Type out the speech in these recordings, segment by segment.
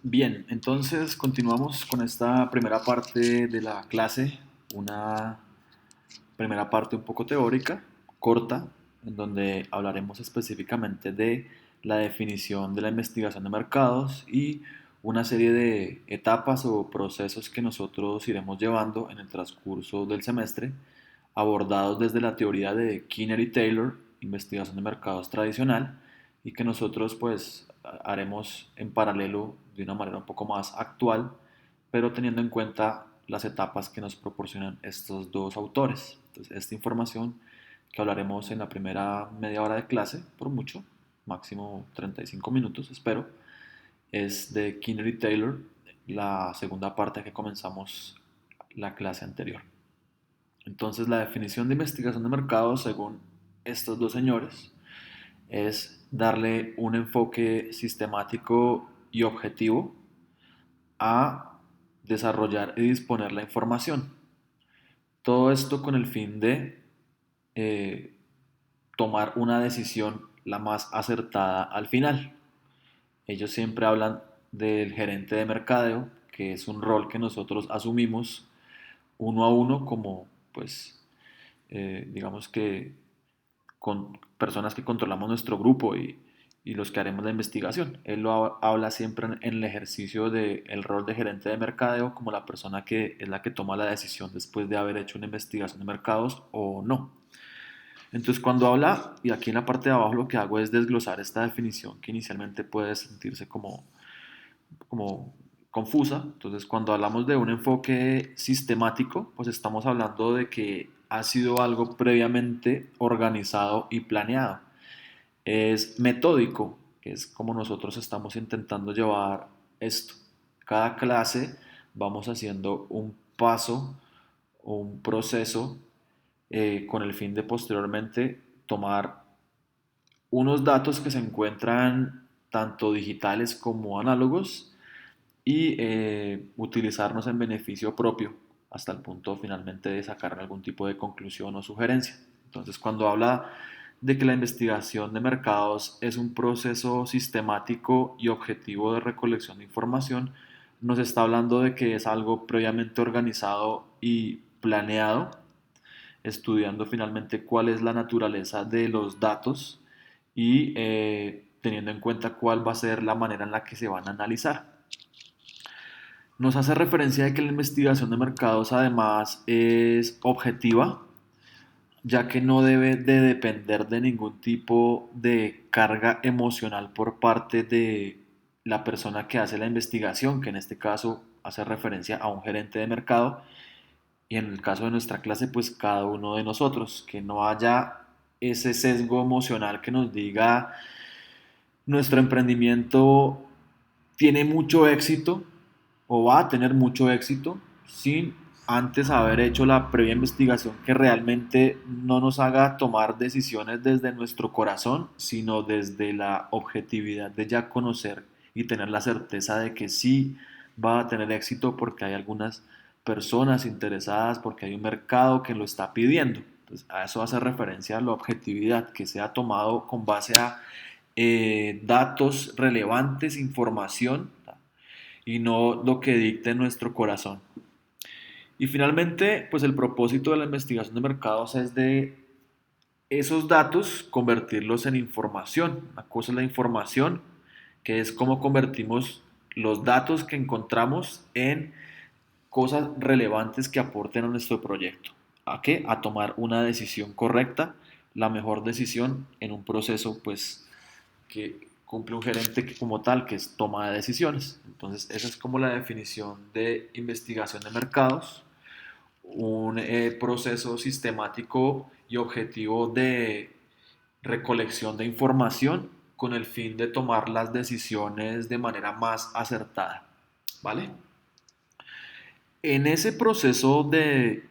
Bien, entonces continuamos con esta primera parte de la clase, una primera parte un poco teórica, corta, en donde hablaremos específicamente de la definición de la investigación de mercados y una serie de etapas o procesos que nosotros iremos llevando en el transcurso del semestre, abordados desde la teoría de Kinner y Taylor, investigación de mercados tradicional, y que nosotros pues haremos en paralelo de una manera un poco más actual, pero teniendo en cuenta las etapas que nos proporcionan estos dos autores. Entonces, esta información que hablaremos en la primera media hora de clase, por mucho, máximo 35 minutos, espero, es de Kinner y Taylor, la segunda parte que comenzamos la clase anterior. Entonces, la definición de investigación de mercado, según estos dos señores, es darle un enfoque sistemático y objetivo a desarrollar y disponer la información. Todo esto con el fin de eh, tomar una decisión la más acertada al final. Ellos siempre hablan del gerente de mercadeo, que es un rol que nosotros asumimos uno a uno como, pues, digamos que con personas que controlamos nuestro grupo y los que haremos la investigación. Él lo habla siempre en el ejercicio del rol de gerente de mercadeo como la persona que es la que toma la decisión después de haber hecho una investigación de mercados o no. Entonces cuando habla, y aquí en la parte de abajo lo que hago es desglosar esta definición que inicialmente puede sentirse como confusa. Entonces, cuando hablamos de un enfoque sistemático, pues estamos hablando de que ha sido algo previamente organizado y planeado. Es metódico, que es como nosotros estamos intentando llevar esto. Cada clase vamos haciendo un paso o un proceso con el fin de posteriormente tomar unos datos que se encuentran tanto digitales como análogos y utilizarnos en beneficio propio hasta el punto finalmente de sacar algún tipo de conclusión o sugerencia. Entonces, cuando habla de que la investigación de mercados es un proceso sistemático y objetivo de recolección de información, nos está hablando de que es algo previamente organizado y planeado, estudiando finalmente cuál es la naturaleza de los datos y teniendo en cuenta cuál va a ser la manera en la que se van a analizar. Nos hace referencia de que la investigación de mercados además es objetiva, ya que no debe de depender de ningún tipo de carga emocional por parte de la persona que hace la investigación, que en este caso hace referencia a un gerente de mercado, y en el caso de nuestra clase, pues cada uno de nosotros, que no haya ese sesgo emocional que nos diga nuestro emprendimiento tiene mucho éxito o va a tener mucho éxito sin antes haber hecho la previa investigación que realmente no nos haga tomar decisiones desde nuestro corazón, sino desde la objetividad de ya conocer y tener la certeza de que sí va a tener éxito porque hay algunas personas interesadas, porque hay un mercado que lo está pidiendo. Entonces, a eso hace referencia a la objetividad, que sea tomado con base a datos relevantes, información y no lo que dicte nuestro corazón. Y finalmente, pues el propósito de la investigación de mercados es de esos datos convertirlos en información. Una cosa es la información, que es cómo convertimos los datos que encontramos en cosas relevantes que aporten a nuestro proyecto. ¿A qué? A tomar una decisión correcta, la mejor decisión en un proceso pues que cumple un gerente que, como tal, que es toma de decisiones. Entonces, esa es como la definición de investigación de mercados, un proceso sistemático y objetivo de recolección de información con el fin de tomar las decisiones de manera más acertada. ¿Vale? En ese proceso de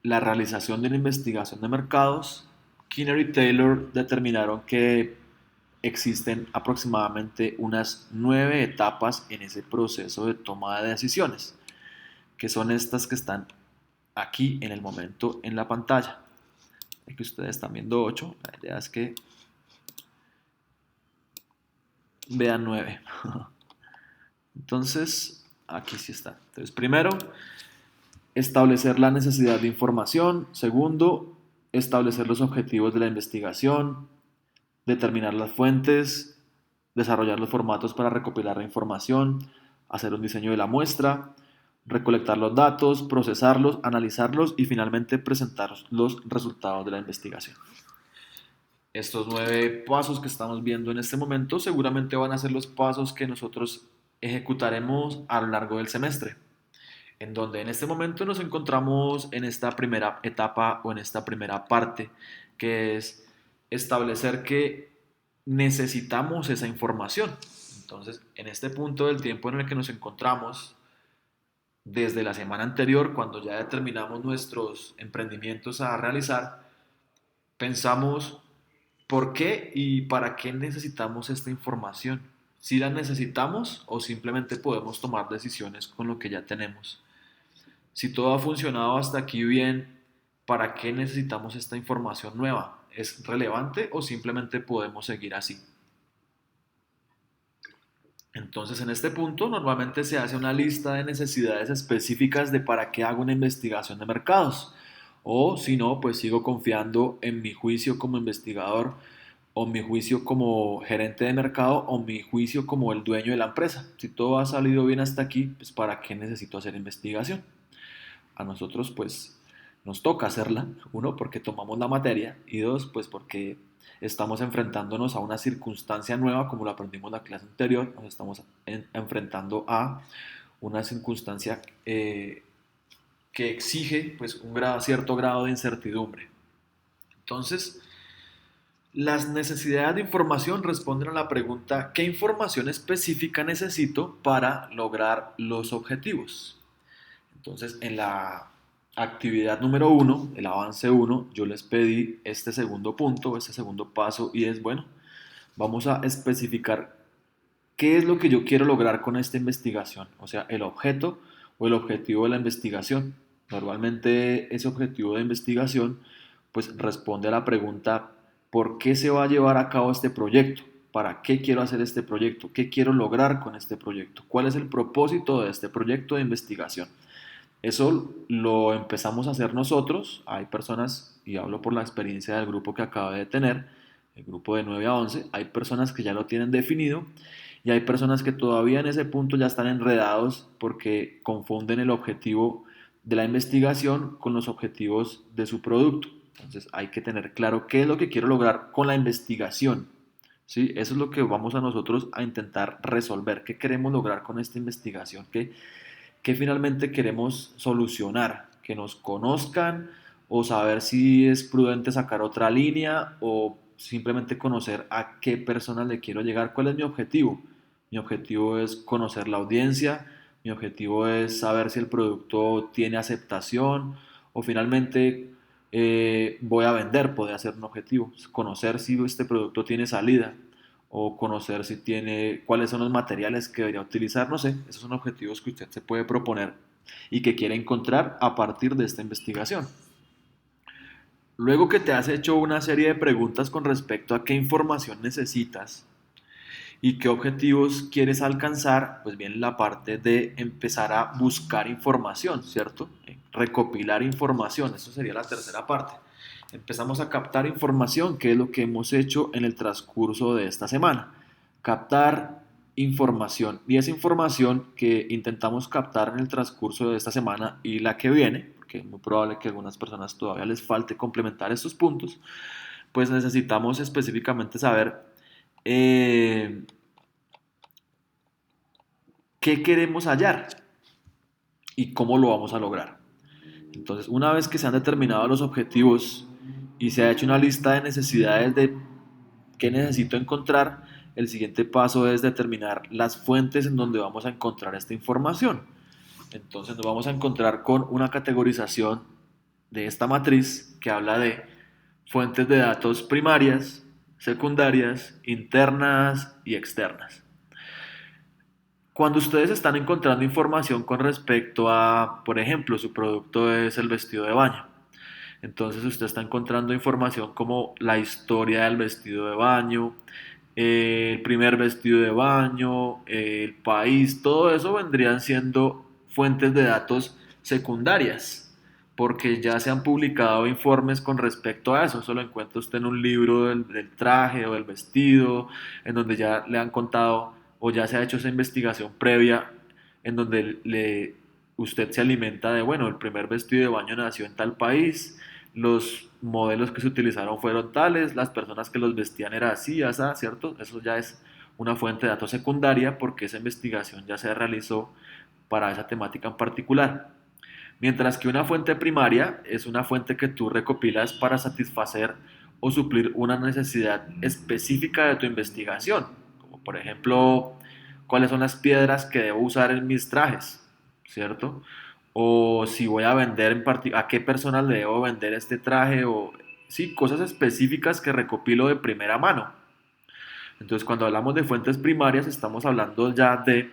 la realización de una investigación de mercados, Kinner y Taylor determinaron que existen aproximadamente unas 9 etapas en ese proceso de toma de decisiones, que son estas que están aquí en el momento en la pantalla. Aquí ustedes están viendo 8, la idea es que vean 9. Entonces, aquí sí está. Entonces, primero, establecer la necesidad de información. Segundo, establecer los objetivos de la investigación, determinar las fuentes, desarrollar los formatos para recopilar la información, hacer un diseño de la muestra, recolectar los datos, procesarlos, analizarlos y finalmente presentar los resultados de la investigación. Estos 9 pasos que estamos viendo en este momento seguramente van a ser los pasos que nosotros ejecutaremos a lo largo del semestre, en donde en este momento nos encontramos en esta primera etapa o en esta primera parte, que es establecer que necesitamos esa información. Entonces, en este punto del tiempo en el que nos encontramos, desde la semana anterior, cuando ya determinamos nuestros emprendimientos a realizar, pensamos por qué y para qué necesitamos esta información. Si la necesitamos o simplemente podemos tomar decisiones con lo que ya tenemos. Si todo ha funcionado hasta aquí bien, ¿para qué necesitamos esta información nueva? ¿Es relevante o simplemente podemos seguir así? Entonces, en este punto, normalmente se hace una lista de necesidades específicas de para qué hago una investigación de mercados. O si no, pues sigo confiando en mi juicio como investigador, o mi juicio como gerente de mercado, o mi juicio como el dueño de la empresa. Si todo ha salido bien hasta aquí, pues ¿para qué necesito hacer investigación? A nosotros pues nos toca hacerla, uno porque tomamos la materia y dos pues porque estamos enfrentándonos a una circunstancia nueva como lo aprendimos en la clase anterior, nos estamos enfrentando a una circunstancia que exige pues cierto grado de incertidumbre. Entonces, las necesidades de información responden a la pregunta ¿qué información específica necesito para lograr los objetivos? Entonces, en la actividad número uno, el avance uno, yo les pedí este segundo punto, este segundo paso, y es, bueno, vamos a especificar qué es lo que yo quiero lograr con esta investigación, o sea, el objeto o el objetivo de la investigación. Normalmente ese objetivo de investigación pues responde a la pregunta ¿por qué se va a llevar a cabo este proyecto? ¿Para qué quiero hacer este proyecto? ¿Qué quiero lograr con este proyecto? ¿Cuál es el propósito de este proyecto de investigación? Eso lo empezamos a hacer nosotros. Hay personas, y hablo por la experiencia del grupo que acabo de tener, el grupo de 9 a 11, hay personas que ya lo tienen definido y hay personas que todavía en ese punto ya están enredados porque confunden el objetivo de la investigación con los objetivos de su producto. Entonces hay que tener claro qué es lo que quiero lograr con la investigación. ¿Sí? Eso es lo que vamos a nosotros a intentar resolver. ¿Qué queremos lograr con esta investigación? ¿Qué finalmente queremos solucionar? ¿Que nos conozcan o saber si es prudente sacar otra línea o simplemente conocer a qué personas le quiero llegar? ¿Cuál es mi objetivo? Mi objetivo es conocer la audiencia, mi objetivo es saber si el producto tiene aceptación o finalmente voy a vender, puede ser un objetivo, conocer si este producto tiene salida o conocer si tiene, cuáles son los materiales que debería utilizar, no sé, esos son objetivos que usted se puede proponer y que quiere encontrar a partir de esta investigación. Luego que te has hecho una serie de preguntas con respecto a qué información necesitas y qué objetivos quieres alcanzar, pues viene la parte de empezar a buscar información, ¿cierto? Recopilar información, eso sería la tercera parte. Empezamos a captar información, que es lo que hemos hecho en el transcurso de esta semana. Captar información. Y esa información que intentamos captar en el transcurso de esta semana y la que viene, porque es muy probable que a algunas personas todavía les falte complementar estos puntos, pues necesitamos específicamente saber eh, qué queremos hallar y cómo lo vamos a lograr. Entonces, una vez que se han determinado los objetivos y se ha hecho una lista de necesidades de qué necesito encontrar, el siguiente paso es determinar las fuentes en donde vamos a encontrar esta información. Entonces nos vamos a encontrar con una categorización de esta matriz que habla de fuentes de datos primarias, secundarias, internas y externas. Cuando ustedes están encontrando información con respecto a, por ejemplo, su producto es el vestido de baño, entonces usted está encontrando información como la historia del vestido de baño, el primer vestido de baño, el país, todo eso vendrían siendo fuentes de datos secundarias, porque ya se han publicado informes con respecto a eso. Eso lo encuentra usted en un libro del traje o del vestido, en donde ya le han contado o ya se ha hecho esa investigación previa, en donde usted se alimenta de, bueno, el primer vestido de baño nació en tal país, los modelos que se utilizaron fueron tales, las personas que los vestían era así, así, ¿cierto? Eso ya es una fuente de datos secundaria porque esa investigación ya se realizó para esa temática en particular. Mientras que una fuente primaria es una fuente que tú recopilas para satisfacer o suplir una necesidad específica de tu investigación, como por ejemplo, cuáles son las piedras que debo usar en mis trajes, ¿cierto? O si voy a vender a qué personas le debo vender este traje, o sí, cosas específicas que recopilo de primera mano. Entonces, cuando hablamos de fuentes primarias, estamos hablando ya de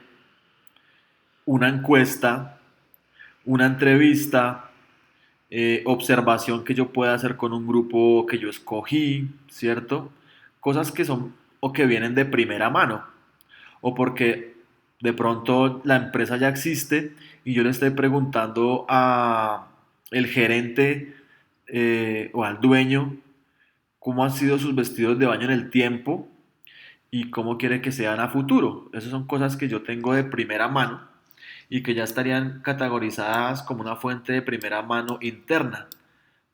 una encuesta, una entrevista, observación que yo pueda hacer con un grupo que yo escogí, ¿cierto? Cosas que son o que vienen de primera mano, o porque de pronto la empresa ya existe y yo le estoy preguntando a el gerente o al dueño cómo han sido sus vestidos de baño en el tiempo y cómo quiere que sean a futuro. Esas son cosas que yo tengo de primera mano y que ya estarían categorizadas como una fuente de primera mano interna,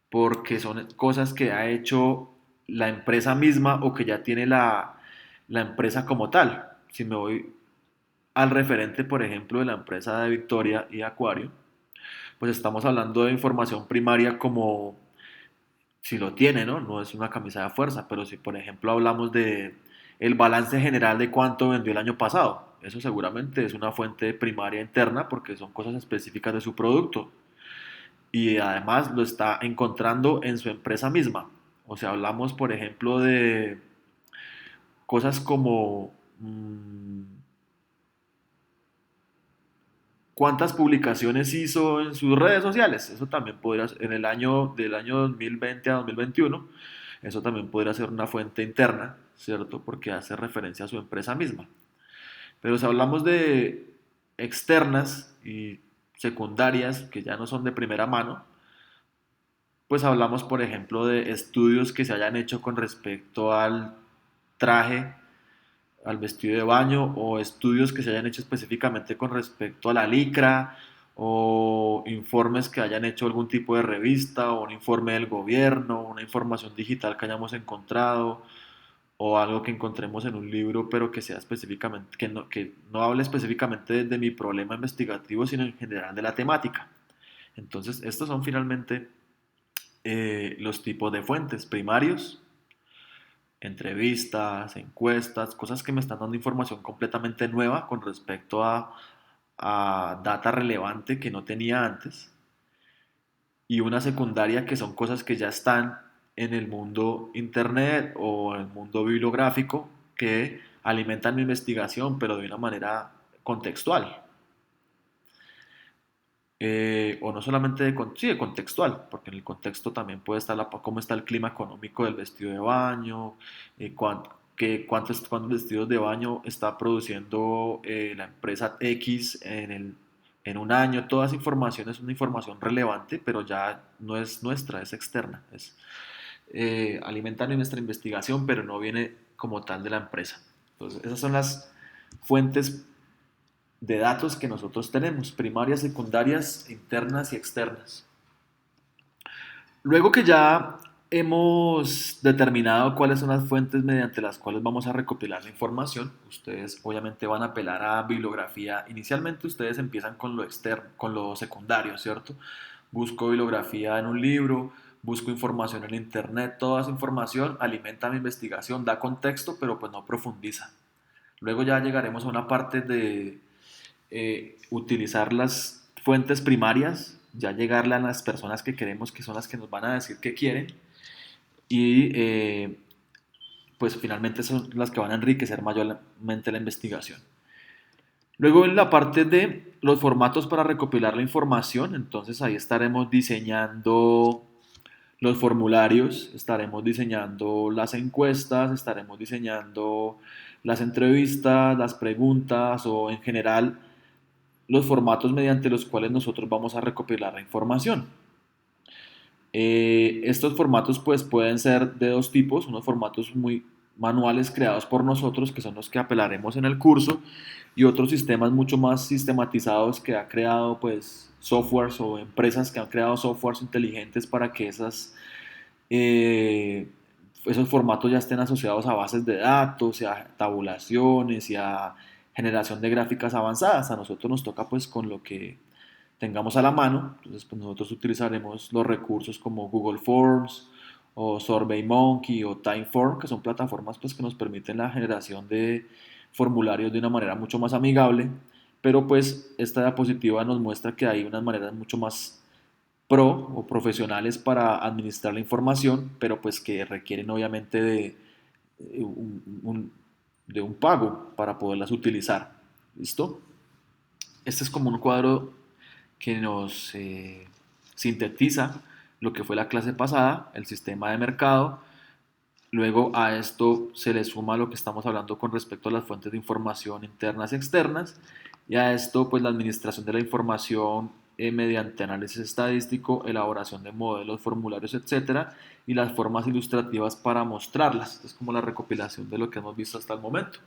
porque son cosas que ha hecho la empresa misma o que ya tiene la empresa como tal. Si me voy al referente, por ejemplo, de la empresa de Victoria y Acuario, pues estamos hablando de información primaria como si lo tiene, ¿no? No es una camisa de fuerza, pero si por ejemplo hablamos de el balance general de cuánto vendió el año pasado, eso seguramente es una fuente primaria interna porque son cosas específicas de su producto y además lo está encontrando en su empresa misma. O sea, hablamos por ejemplo de cosas como cuántas publicaciones hizo en sus redes sociales. Eso también podría ser, en el año del año 2020 a 2021, eso también podría ser una fuente interna, ¿cierto? Porque hace referencia a su empresa misma. Pero si hablamos de externas y secundarias, que ya no son de primera mano, pues hablamos, por ejemplo, de estudios que se hayan hecho con respecto al traje, al vestido de baño, o estudios que se hayan hecho específicamente con respecto a la licra, o informes que hayan hecho algún tipo de revista, o un informe del gobierno, una información digital que hayamos encontrado, o algo que encontremos en un libro, pero que sea específicamente, que no hable específicamente de mi problema investigativo, sino en general de la temática. Entonces, estos son finalmente los tipos de fuentes primarios, entrevistas, encuestas, cosas que me están dando información completamente nueva con respecto a data relevante que no tenía antes, y una secundaria que son cosas que ya están en el mundo internet o en el mundo bibliográfico que alimentan mi investigación, pero de una manera contextual. O no solamente sí, de contextual, porque en el contexto también puede estar cómo está el clima económico del vestido de baño, cuántos vestidos de baño está produciendo la empresa X en un año. Toda esa información es una información relevante, pero ya no es nuestra, es externa. Alimenta nuestra investigación, pero no viene como tal de la empresa. Entonces, esas son las fuentes de datos que nosotros tenemos, primarias, secundarias, internas y externas. Luego que ya hemos determinado cuáles son las fuentes mediante las cuales vamos a recopilar la información, ustedes obviamente van a apelar a bibliografía. Inicialmente ustedes empiezan con lo externo, con lo secundario, ¿cierto? Busco bibliografía en un libro, busco información en internet, toda esa información alimenta mi investigación, da contexto, pero pues no profundiza. Luego ya llegaremos a una parte de utilizar las fuentes primarias, ya llegarle a las personas que queremos, que son las que nos van a decir qué quieren, y pues finalmente son las que van a enriquecer mayormente la investigación. Luego en la parte de los formatos para recopilar la información, entonces ahí estaremos diseñando los formularios, estaremos diseñando las encuestas, estaremos diseñando las entrevistas, las preguntas o en general los formatos mediante los cuales nosotros vamos a recopilar la información. Estos formatos pues pueden ser de dos tipos, unos formatos muy manuales creados por nosotros, que son los que apelaremos en el curso, y otros sistemas mucho más sistematizados que ha creado pues softwares o empresas que han creado softwares inteligentes para que eh, esos formatos ya estén asociados a bases de datos, y a tabulaciones y a generación de gráficas avanzadas. A nosotros nos toca pues con lo que tengamos a la mano. Entonces, pues nosotros utilizaremos los recursos como Google Forms o SurveyMonkey o Timeform, que son plataformas pues, que nos permiten la generación de formularios de una manera mucho más amigable, pero pues esta diapositiva nos muestra que hay unas maneras mucho más pro o profesionales para administrar la información, pero pues que requieren obviamente de un pago para poderlas utilizar. ¿Listo? Este es como un cuadro que nos sintetiza lo que fue la clase pasada, el sistema de mercado. Luego a esto se le suma lo que estamos hablando con respecto a las fuentes de información internas y externas. Y a esto pues la administración de la información mediante análisis estadístico, elaboración de modelos, formularios, etcétera, y las formas ilustrativas para mostrarlas. Es como la recopilación de lo que hemos visto hasta el momento.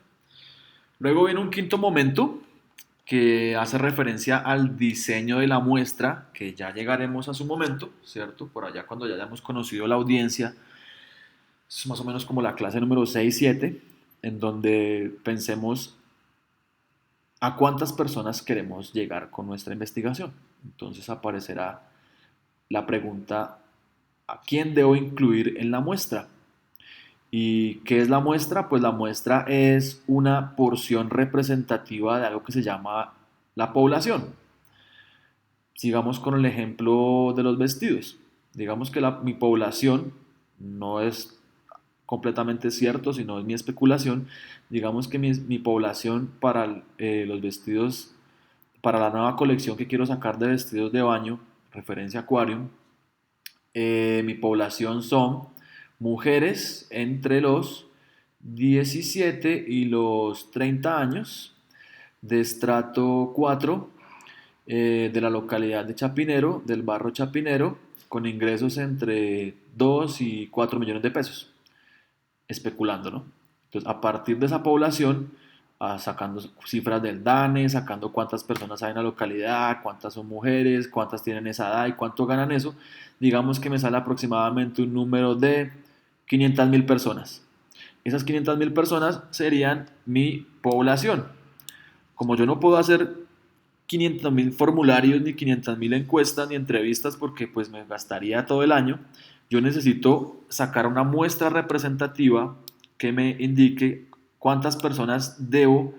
Luego viene un quinto momento que hace referencia al diseño de la muestra, que ya llegaremos a su momento, ¿cierto? Por allá cuando ya hayamos conocido la audiencia, es más o menos como la clase número 6-7, en donde pensemos a cuántas personas queremos llegar con nuestra investigación. Entonces aparecerá la pregunta, ¿a quién debo incluir en la muestra? ¿Y qué es la muestra? Pues la muestra es una porción representativa de algo que se llama la población. Sigamos con el ejemplo de los vestidos. Digamos que mi población no es completamente cierto, sino es mi especulación. Digamos que mi población para los vestidos, para la nueva colección que quiero sacar de vestidos de baño, referencia Aquarium, mi población son mujeres entre los 17 y los 30 años, de estrato 4, de la localidad de Chapinero, del barrio Chapinero, con ingresos entre 2 y 4 millones de pesos, especulando, ¿no? Entonces, a partir de esa población, sacando cifras del DANE, sacando cuántas personas hay en la localidad, cuántas son mujeres, cuántas tienen esa edad y cuánto ganan eso, digamos que me sale aproximadamente un número de 500.000 personas. Esas 500.000 personas serían mi población. Como yo no puedo hacer 500.000 formularios, ni 500.000 encuestas, ni entrevistas, porque pues me gastaría todo el año, yo necesito sacar una muestra representativa que me indique cuántas personas debo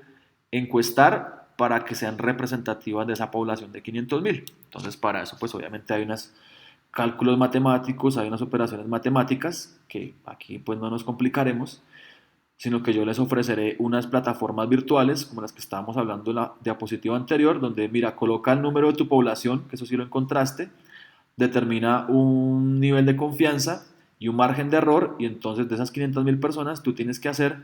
encuestar para que sean representativas de esa población de 500.000. Entonces, para eso, pues obviamente hay unos cálculos matemáticos, hay unas operaciones matemáticas que aquí pues no nos complicaremos, sino que yo les ofreceré unas plataformas virtuales, como las que estábamos hablando en la diapositiva anterior, donde, mira, coloca el número de tu población, que eso sí lo encontraste, determina un nivel de confianza y un margen de error, y entonces de esas 500.000 personas tú tienes que hacer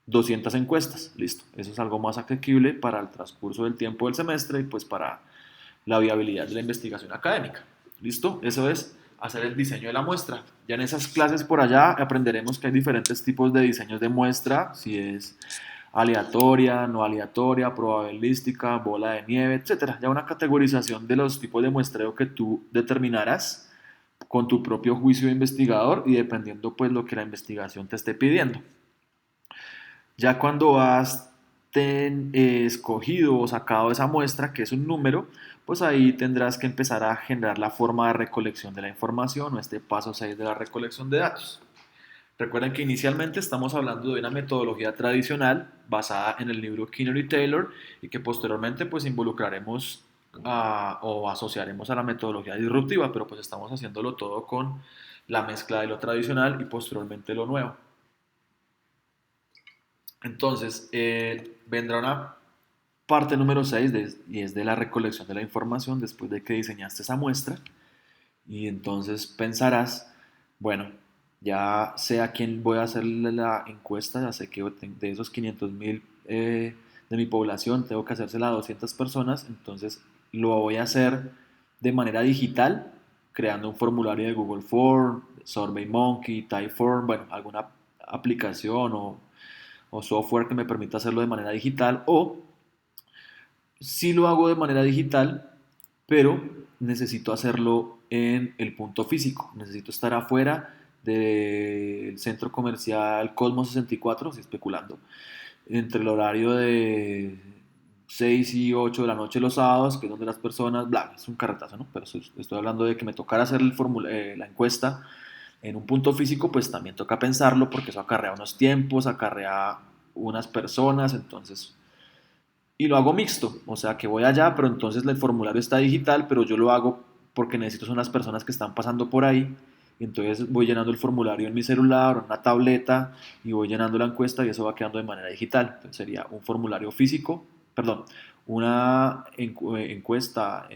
200 encuestas. Listo, eso es algo más asequible para el transcurso del tiempo del semestre y pues para la viabilidad de la investigación académica. ¿Listo? Eso es hacer el diseño de la muestra. Ya en esas clases por allá aprenderemos que hay diferentes tipos de diseños de muestra, si es aleatoria, no aleatoria, probabilística, bola de nieve, etcétera. Ya una categorización de los tipos de muestreo que tú determinarás con tu propio juicio de investigador y dependiendo pues lo que la investigación te esté pidiendo. Ya cuando has escogido o sacado esa muestra, que es un número, pues ahí tendrás que empezar a generar la forma de recolección de la información o este paso 6 de la recolección de datos. Recuerden que inicialmente estamos hablando de una metodología tradicional basada en el libro Kinner y Taylor y que posteriormente pues involucraremos o asociaremos a la metodología disruptiva, pero pues estamos haciéndolo todo con la mezcla de lo tradicional y posteriormente lo nuevo. Entonces, vendrá una parte número 6 y es de la recolección de la información después de que diseñaste esa muestra. Y entonces pensarás, Bueno, ya sé a quién voy a hacerle la encuesta, ya sé que de esos 500.000 de mi población tengo que hacérsela a 200 personas, entonces lo voy a hacer de manera digital, creando un formulario de Google Form, SurveyMonkey, Typeform, bueno, alguna aplicación o software que me permita hacerlo de manera digital, o si lo hago de manera digital, pero necesito hacerlo en el punto físico. Necesito estar afuera del centro comercial Cosmos 64, estoy especulando, entre el horario de 6 y 8 de la noche los sábados, que es donde las personas, bla, es un carretazo, ¿no? Pero estoy hablando de que me tocara hacer la encuesta en un punto físico, pues también toca pensarlo porque eso acarrea unos tiempos, acarrea unas personas, entonces y lo hago mixto, o sea que voy allá, pero entonces el formulario está digital, pero yo lo hago porque necesito son las personas que están pasando por ahí, y entonces voy llenando el formulario en mi celular o en una tableta y voy llenando la encuesta y eso va quedando de manera digital. Entonces sería un formulario físico, perdón, una encuesta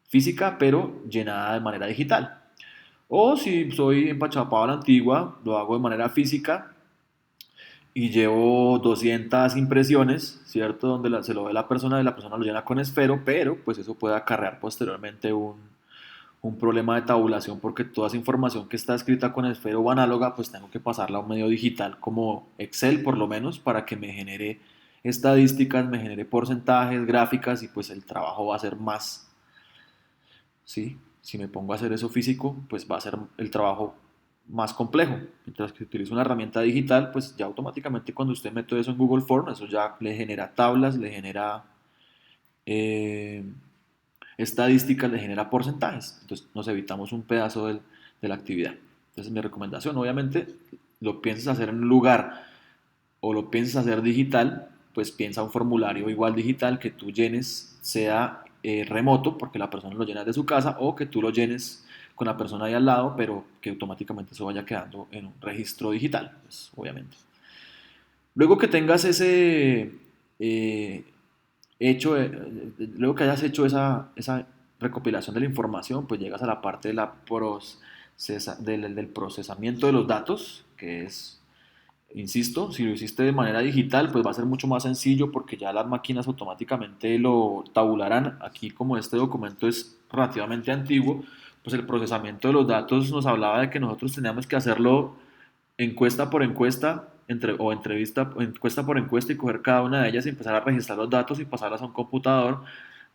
física, pero llenada de manera digital. O si soy empachapado a la antigua, lo hago de manera física y llevo 200 impresiones, ¿cierto? Donde se lo ve la persona y la persona lo llena con esfero, pero pues eso puede acarrear posteriormente un problema de tabulación porque toda esa información que está escrita con esfero o análoga, pues tengo que pasarla a un medio digital como Excel por lo menos para que me genere estadísticas, me genere porcentajes, gráficas y pues el trabajo va a ser más, ¿sí? Si me pongo a hacer eso físico, pues va a ser el trabajo más complejo. Mientras que utilizo una herramienta digital, pues ya automáticamente cuando usted mete eso en Google Forms, eso ya le genera tablas, le genera eh, estadísticas, le genera porcentajes. Entonces nos evitamos un pedazo de la actividad. Entonces mi recomendación, obviamente, lo pienses hacer en un lugar o lo piensas hacer digital, pues piensa un formulario igual digital que tú llenes, sea remoto, porque la persona lo llena de su casa, o que tú lo llenes con la persona ahí al lado, pero que automáticamente eso vaya quedando en un registro digital, pues, obviamente. Luego que tengas ese eh, hecho, luego que hayas hecho esa recopilación de la información, pues llegas a la parte de del procesamiento de los datos, que es insisto, si lo hiciste de manera digital, pues va a ser mucho más sencillo porque ya las máquinas automáticamente lo tabularán. Aquí como este documento es relativamente antiguo, pues el procesamiento de los datos nos hablaba de que nosotros teníamos que hacerlo encuesta por encuesta o entrevista, encuesta por encuesta y coger cada una de ellas y empezar a registrar los datos y pasarlas a un computador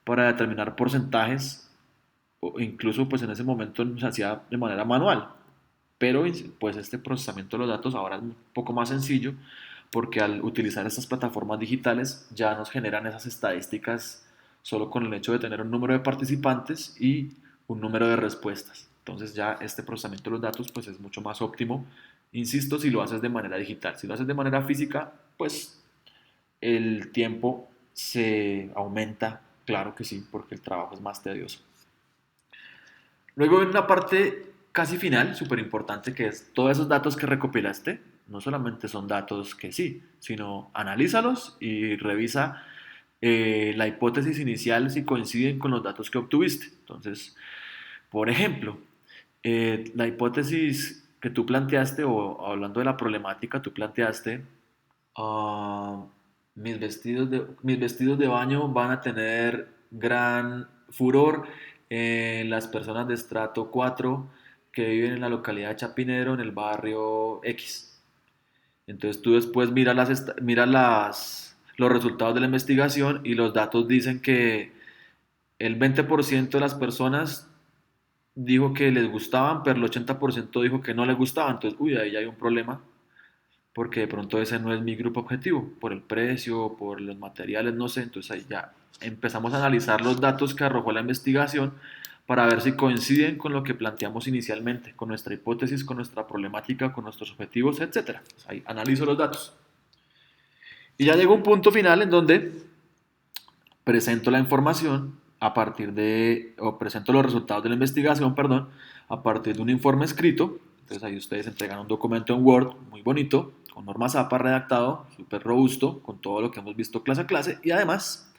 para determinar porcentajes o incluso pues en ese momento se hacía de manera manual. Pero pues este procesamiento de los datos ahora es un poco más sencillo porque al utilizar estas plataformas digitales ya nos generan esas estadísticas solo con el hecho de tener un número de participantes y un número de respuestas. Entonces ya este procesamiento de los datos pues es mucho más óptimo, insisto, si lo haces de manera digital. Si lo haces de manera física, pues el tiempo se aumenta, claro que sí, porque el trabajo es más tedioso. Luego en una parte casi final, súper importante, que es todos esos datos que recopilaste, no solamente son datos que sí, sino analízalos y revisa la hipótesis inicial si coinciden con los datos que obtuviste. Entonces, por ejemplo, la hipótesis que tú planteaste, o hablando de la problemática, tú planteaste, ah, mis vestidos de baño van a tener gran furor en las personas de estrato 4 que viven en la localidad de Chapinero, en el barrio X. Entonces tú después miras, los resultados de la investigación y los datos dicen que el 20% de las personas dijo que les gustaban, pero el 80% dijo que no les gustaban. Entonces, uy, ahí ya hay un problema porque de pronto ese no es mi grupo objetivo, por el precio, por los materiales, no sé, entonces ahí ya empezamos a analizar los datos que arrojó la investigación para ver si coinciden con lo que planteamos inicialmente, con nuestra hipótesis, con nuestra problemática, con nuestros objetivos, etcétera. Pues ahí analizo los datos. Y ya llegó un punto final en donde presento la información a partir o presento los resultados de la investigación, perdón, a partir de un informe escrito. Entonces ahí ustedes entregan un documento en Word muy bonito, con normas APA redactado, súper robusto, con todo lo que hemos visto clase a clase. Y además,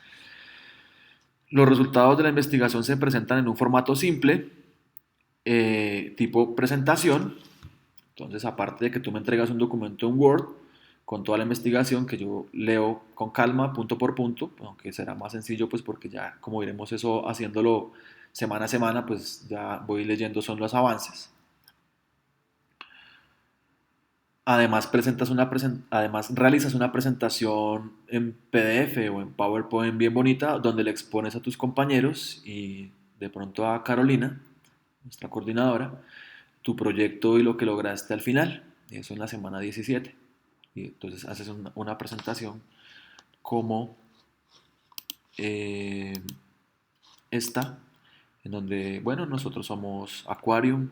los resultados de la investigación se presentan en un formato simple, tipo presentación. Entonces, aparte de que tú me entregas un documento en Word con toda la investigación que yo leo con calma, punto por punto, aunque será más sencillo, pues porque ya como iremos eso haciéndolo semana a semana, pues ya voy leyendo son los avances. Además realizas una presentación en PDF o en PowerPoint bien bonita donde le expones a tus compañeros y de pronto a Carolina, nuestra coordinadora, tu proyecto y lo que lograste al final. Y eso en la semana 17. Y entonces haces una presentación como eh, esta, en donde, bueno, nosotros somos Aquarium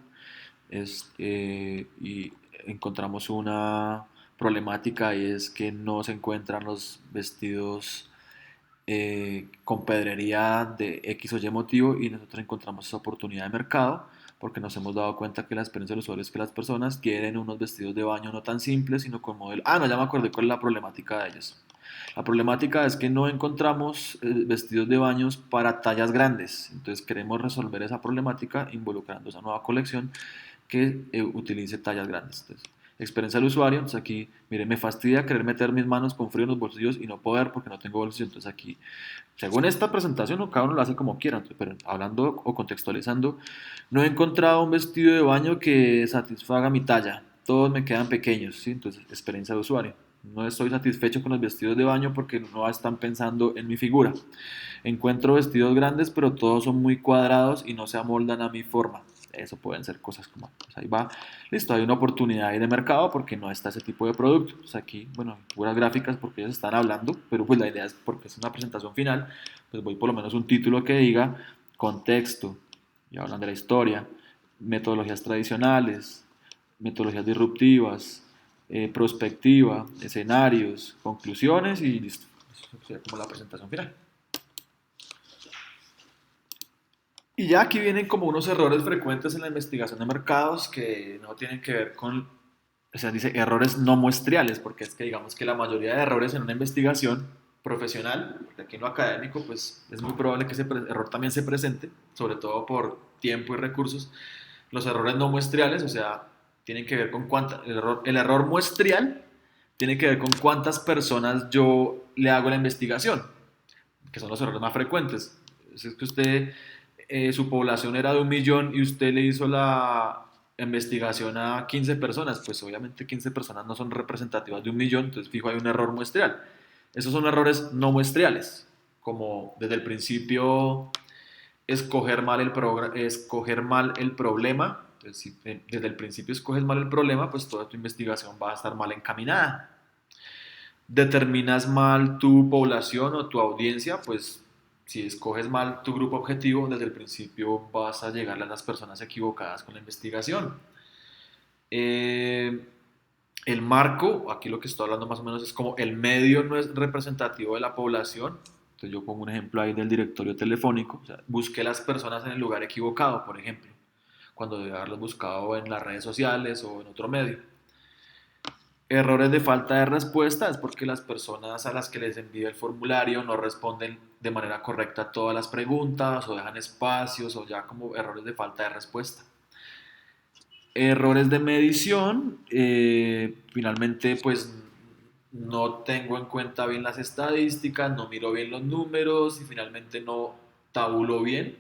y encontramos una problemática y es que no se encuentran los vestidos con pedrería de X o Y motivo y nosotros encontramos esa oportunidad de mercado porque nos hemos dado cuenta que la experiencia del usuario es que las personas quieren unos vestidos de baño no tan simples, sino con modelo. Ah, no, ya me acordé cuál es la problemática de ellos. La problemática es que no encontramos vestidos de baños para tallas grandes, entonces queremos resolver esa problemática involucrando esa nueva colección que utilice tallas grandes. Entonces, experiencia del usuario, entonces aquí, mire, me fastidia querer meter mis manos con frío en los bolsillos y no poder porque no tengo bolsillos, entonces aquí, según esta presentación, cada uno lo hace como quiera, pero hablando o contextualizando, no he encontrado un vestido de baño que satisfaga mi talla, todos me quedan pequeños, ¿sí? Entonces, experiencia de usuario. No estoy satisfecho con los vestidos de baño porque no están pensando en mi figura. Encuentro vestidos grandes, pero todos son muy cuadrados y no se amoldan a mi forma. Eso pueden ser cosas como, pues ahí va, listo, hay una oportunidad ahí de mercado porque no está ese tipo de producto. Pues aquí, bueno, puras gráficas porque ellos están hablando, pero pues la idea es porque es una presentación final, pues voy por lo menos un título que diga contexto, y hablan de la historia, metodologías tradicionales, metodologías disruptivas, prospectiva, escenarios, conclusiones y listo. Eso sería como la presentación final. Y ya aquí vienen como unos errores frecuentes en la investigación de mercados que no tienen que ver con, o sea, dice errores no muestriales, porque es que digamos que la mayoría de errores en una investigación profesional, porque aquí en lo académico, pues es muy probable que ese error también se presente, sobre todo por tiempo y recursos. Los errores no muestriales, o sea, tienen que ver con el error muestrial tiene que ver con cuántas personas yo le hago la investigación, que son los errores más frecuentes. Es que usted, su población era de 1 millón y usted le hizo la investigación a 15 personas, pues obviamente 15 personas no son representativas de 1 millón, entonces fijo hay un error muestral. Esos son errores no muestriales, como desde el principio escoger mal el problema. Entonces, si desde el principio escoges mal el problema, pues toda tu investigación va a estar mal encaminada. Determinas mal tu población o tu audiencia, pues si escoges mal tu grupo objetivo, desde el principio vas a llegar a las personas equivocadas con la investigación. Eh, el marco, aquí lo que estoy hablando más o menos es como el medio no es representativo de la población. Entonces yo pongo un ejemplo ahí del directorio telefónico. O sea, busqué las personas en el lugar equivocado, por ejemplo, cuando debe haberlos buscado en las redes sociales o en otro medio. Errores de falta de respuesta es porque las personas a las que les envío el formulario no responden de manera correcta a todas las preguntas o dejan espacios o ya como errores de falta de respuesta. Errores de medición, finalmente pues no tengo en cuenta bien las estadísticas, no miro bien los números y finalmente no tabulo bien.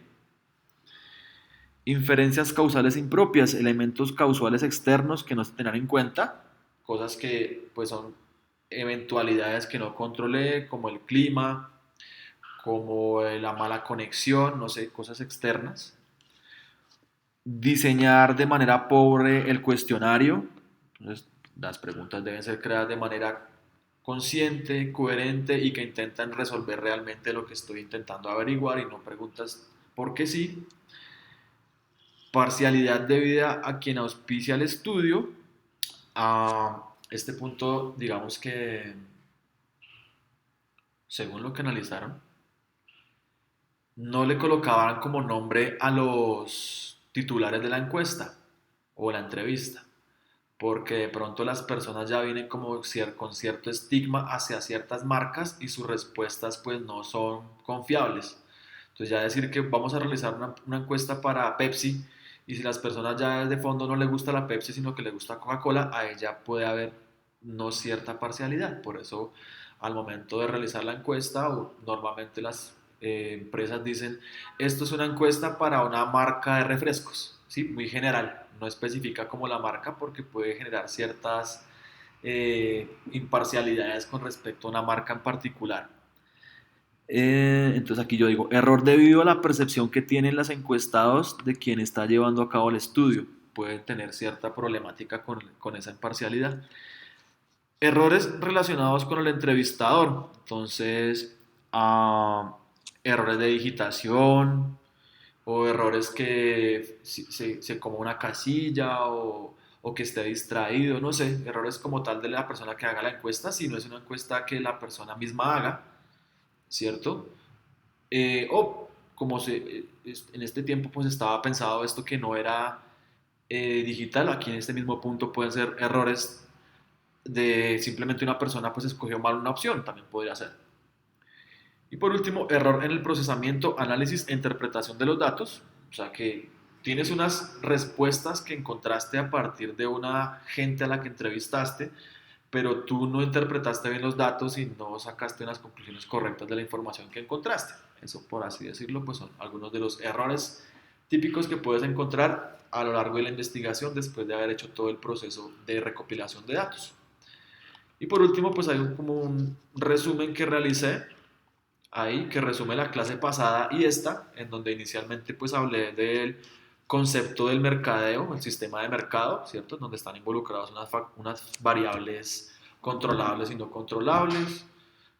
Inferencias causales impropias, elementos causales externos que no se tengan en cuenta, cosas que pues son eventualidades que no controlé, como el clima, como la mala conexión, no sé, cosas externas. Diseñar de manera pobre el cuestionario, entonces las preguntas deben ser creadas de manera consciente, coherente y que intentan resolver realmente lo que estoy intentando averiguar y no preguntas porque sí. Parcialidad debida a quien auspicia el estudio. A este punto, digamos que, según lo que analizaron, no le colocaban como nombre a los titulares de la encuesta o la entrevista, porque de pronto las personas ya vienen como con cierto estigma hacia ciertas marcas y sus respuestas pues no son confiables. Entonces ya decir que vamos a realizar una encuesta para Pepsi Y si las personas ya de fondo no les gusta la Pepsi, sino que les gusta Coca-Cola, a ella puede haber no cierta parcialidad. Por eso, al momento de realizar la encuesta, normalmente las empresas dicen, esto es una encuesta para una marca de refrescos, ¿sí? Muy general, no especifica como la marca porque puede generar ciertas imparcialidades con respecto a una marca en particular. Entonces aquí yo digo, error debido a la percepción que tienen los encuestados de quien está llevando a cabo el estudio. Pueden tener cierta problemática con esa imparcialidad. Errores relacionados con el entrevistador. Entonces, ah, errores de digitación o errores que se coma una casilla o que esté distraído, no sé, errores como tal de la persona que haga la encuesta, si no es una encuesta que la persona misma haga, ¿cierto? O como en este tiempo pues estaba pensado esto que no era digital, aquí en este mismo punto pueden ser errores de simplemente una persona pues escogió mal una opción, también podría ser. Y por último, error en el procesamiento, análisis e interpretación de los datos, o sea que tienes unas respuestas que encontraste a partir de una gente a la que entrevistaste, pero tú no interpretaste bien los datos y no sacaste unas conclusiones correctas de la información que encontraste. Eso, por así decirlo, pues son algunos de los errores típicos que puedes encontrar a lo largo de la investigación después de haber hecho todo el proceso de recopilación de datos. Y por último, pues hay como un resumen que realicé ahí, que resume la clase pasada y esta, en donde inicialmente pues hablé del concepto del mercadeo, el sistema de mercado, ¿cierto? Donde están involucradas unas variables controlables y no controlables,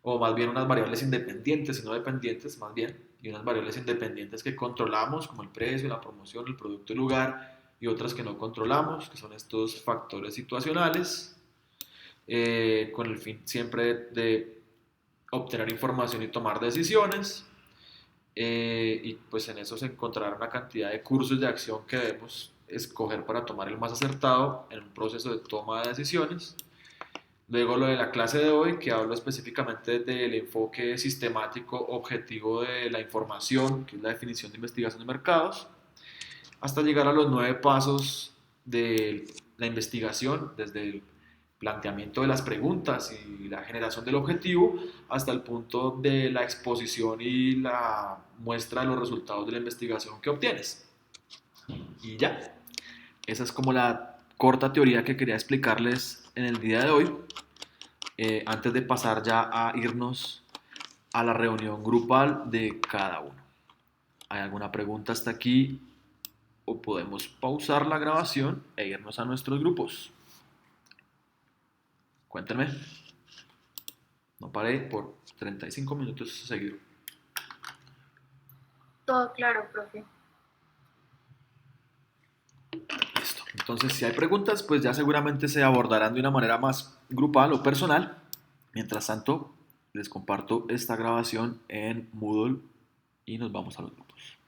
o más bien unas variables independientes y no dependientes, más bien, y unas variables independientes que controlamos, como el precio, la promoción, el producto, el lugar, y otras que no controlamos, que son estos factores situacionales, con el fin siempre de obtener información y tomar decisiones. Y pues en eso se encontrará una cantidad de cursos de acción que debemos escoger para tomar el más acertado en un proceso de toma de decisiones. Luego lo de la clase de hoy, que hablo específicamente del enfoque sistemático objetivo de la información, que es la definición de investigación de mercados, hasta llegar a los 9 pasos de la investigación, desde el planteamiento de las preguntas y la generación del objetivo hasta el punto de la exposición y la muestra de los resultados de la investigación que obtienes. Y ya, esa es como la corta teoría que quería explicarles en el día de hoy, antes de pasar ya a irnos a la reunión grupal de cada uno. ¿Hay alguna pregunta hasta aquí? O podemos pausar la grabación e irnos a nuestros grupos. Cuéntenme. No paré por 35 minutos seguidos. Todo claro, profe. Listo. Entonces, si hay preguntas, pues ya seguramente se abordarán de una manera más grupal o personal. Mientras tanto, les comparto esta grabación en Moodle y nos vamos a los grupos.